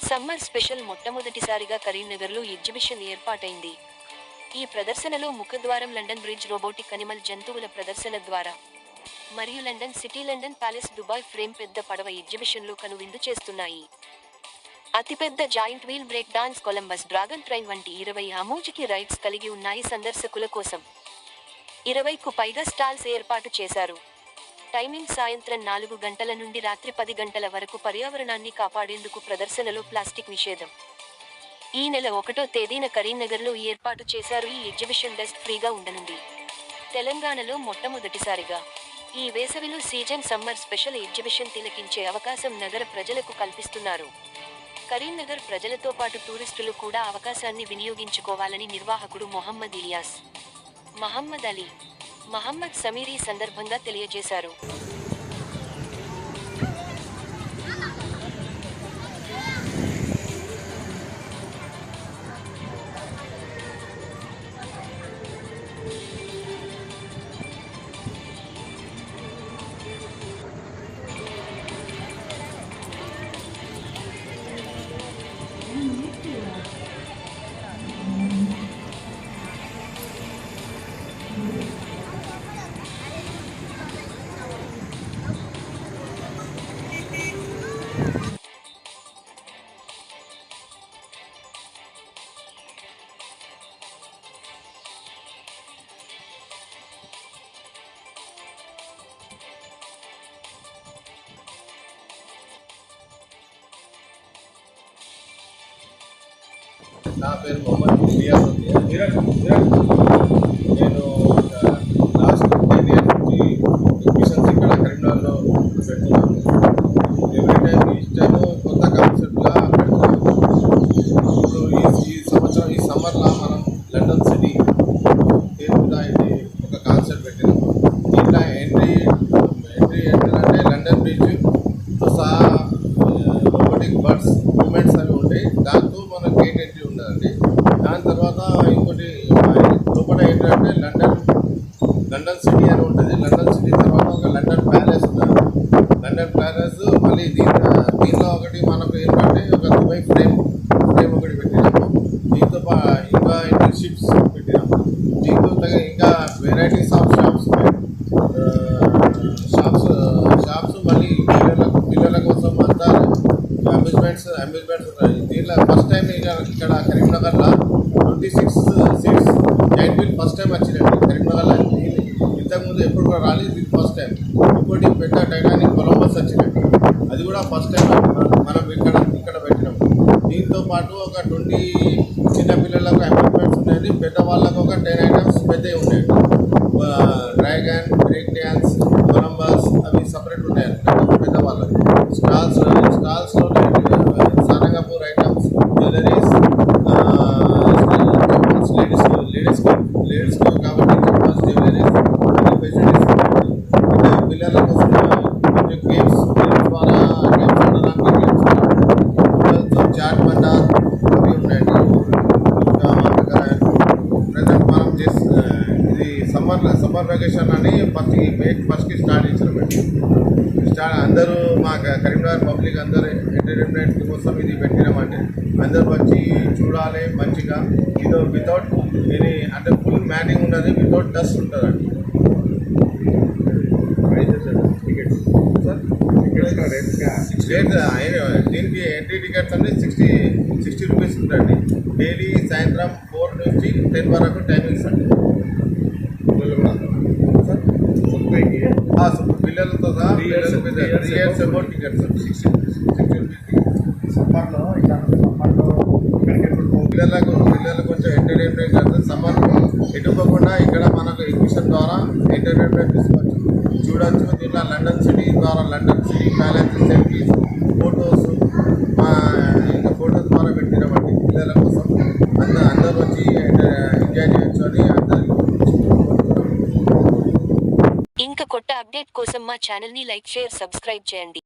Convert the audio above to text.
Summer special మొట్టమొదటిసారిగా కరీంనగర్లో exhibition ఏర్పాటైంది. ఈ ప్రదర్శనలో ముఖద్వారం లండన్ బ్రిడ్జ్ రోబోటిక్ అనిమల్ జంతువుల ప్రదర్శన ద్వారా మరియు London city London palace Dubai frame పెద్ద పడవ ఎగ్జిబిషన్లు కనువిందు చేస్తున్నాయి. అతిపెద్ద giant wheel break dance Columbus dragon train వంటి 20 అమోజికి రైడ్స్ కలిగి ఉన్నాయి. సందర్శకుల కోసం 20కు పైగా స్టాల్స్ ఏర్పాటు చేశారు. టైమింగ్ సాయంత్రం 4 గంటల నుండి రాత్రి 10 గంటల వరకు. పర్యావరణాన్ని కాపాడేందుకు ప్రదర్శనలో ప్లాస్టిక్ నిషేధం. ఈ నెల 1వ తేదీన కరీంనగర్లో ఏర్పాటు చేశారు. ఈ ఎగ్జిబిషన్ డస్ట్ ఫ్రీగా ఉండనుంది. తెలంగాణలో మొట్టమొదటిసారిగా ఈ వేసవిలో సీజన్ సమ్మర్ స్పెషల్ ఎగ్జిబిషన్ తిలకించే అవకాశం నగర ప్రజలకు కల్పిస్తున్నారు. కరీంనగర్ ప్రజలతో పాటు టూరిస్టులు కూడా అవకాశాన్ని వినియోగించుకోవాలని నిర్వాహకుడు మొహమ్మద్ ఇలియాస్, మహమ్మద్ అలీ, మహమ్మద్ సమీర్ ఈ సందర్భంగా తెలియజేశారు. నా పేరు మొహమ్మద్ ఇలియాస్. నేను లాస్ట్ 10 years నుంచి ఎగ్జిబిషన్స్ ఇక్కడ కరీంనగర్లో పెడుతున్నాను. ఎవ్రీ టైం ఈచ్ టైం కొత్త కాన్సెప్ట్గా పెడుతున్నాను. ఇప్పుడు ఈ సంవత్సరం ఈ సమ్మర్లో మనం లండన్ సిటీ పేరుగా ఇది ఒక కాన్సెప్ట్ పెట్టినాము. ఇట్లా ఎంట్రీ ఏంటంటే లండన్ బ్రిడ్జ్ సహా రోబోటిక్ బర్డ్స్ మూమెంట్స్ అవి ఉంటాయి. దాంతో మన గేట్ ఎంట్రీ ఉండదండి. దాని తర్వాత ఇంకోటి లోపల ఏంటంటే లండన్ సిటీ అని ఉంటుంది. లండన్ సిటీ తర్వాత ఒక లండన్ ప్యాలెస్ ఉంటుంది. లండన్ ప్యాలెస్ మళ్ళీ దీనిలో ఒకటి మనకు ఏంటంటే ఒక దుబాయ్ ఫ్రేమ్ ఒకటి పెట్టినాము. దీంతో ఇంకా షిప్స్ పెట్టినాము. దీంతో ఇంకా వెరైటీస్ ఆఫ్ షాప్స్ మళ్ళీ పిల్లల కోసం అంతా అమ్యూజ్మెంట్స్ ఉన్నాయి. దీంట్లో ఫస్ట్ టైం ఇక్కడ కరీంనగర్లో 26 seats giant wheel first time వచ్చిందండి కరీంనగర్లో. ఇంతకుముందు ఎప్పుడు కూడా రాలేదు, ఇది ఫస్ట్ టైం. ఇంకోటి పెద్ద టైటానిక్ కొలంబస్ వచ్చిందండి, అది కూడా ఫస్ట్ టైం మనం ఇక్కడ పెట్టినాం. దీంతో పాటు ఒక 20 చిన్నపిల్లలకు అమ్యూజ్మెంట్స్ ఉన్నాయి. పెద్దవాళ్ళకు ఒక 10 ఐటమ్స్ పెద్దవి ఉన్నాయి. డ్రాగన్, బ్రేక్ డ్యాన్స్, కొలంబస్ అవి సపరేట్ ఉన్నాయి పెద్దవాళ్ళకు. స్టాల్స్లో సారంగపూర్ ఐటమ్స్, జ్యువెలరీస్, లేడీస్కి కాబట్టి జ్యువెలరీస్ ఫెసిలిటీస్. పిల్లల కోసం గేమ్స్ ద్వారా గేమ్స్ ఆడడానికి పిల్లలతో చాట్ బండార్ అవి ఉన్నాయండి. ఇంకా ప్రజెంట్ మనం ఇది సమ్మర్ వెకేషన్ అని ఫస్ట్కి స్టార్ట్ చేసినామండి. అందరూ మా కరీంనగర్ పబ్లిక్ అందరూ ఎంటర్టైన్మెంట్ కోసం ఇది పెట్టినామండి. అందరూ వచ్చి చూడాలి మంచిగా. ఇది వితౌట్ ఎనీ అంటే ఫుల్ మ్యాటింగ్ ఉన్నది, వితౌట్ డస్ట్ ఉంటుందండి. దీనికి ఎంట్రీ టికెట్స్ అంటే 60 రూపీస్ ఉంటుంది. డైలీ సాయంత్రం 4 నుంచి 10 వరకు టైమింగ్స్ అండి. పిల్లలతో సహా 3 years అబౌట్ టికెట్స్ 60 రూపీస్. పిల్లలకు కొంచెం ఎంటర్టైన్మెంట్ చేస్తారు. సమ్మర్ ఎటుకోకుండా ఇక్కడ మనకు ఎగ్జిబిషన్ ద్వారా ఎంటర్టైన్మెంట్ తీసుకోవచ్చు, చూడవచ్చు. దీంట్లో లండన్ సిటీ ద్వారా London city palace selfies, photos ఇంకా ఫొటోస్ ద్వారా పెట్టినామండి పిల్లల కోసం. అందరూ వచ్చి ఎంజాయ్ చేయొచ్చు అని అందరికీ. ఇంకా కొత్త అప్డేట్ కోసం మా ఛానల్ని లైక్, షేర్, సబ్స్క్రైబ్ చేయండి.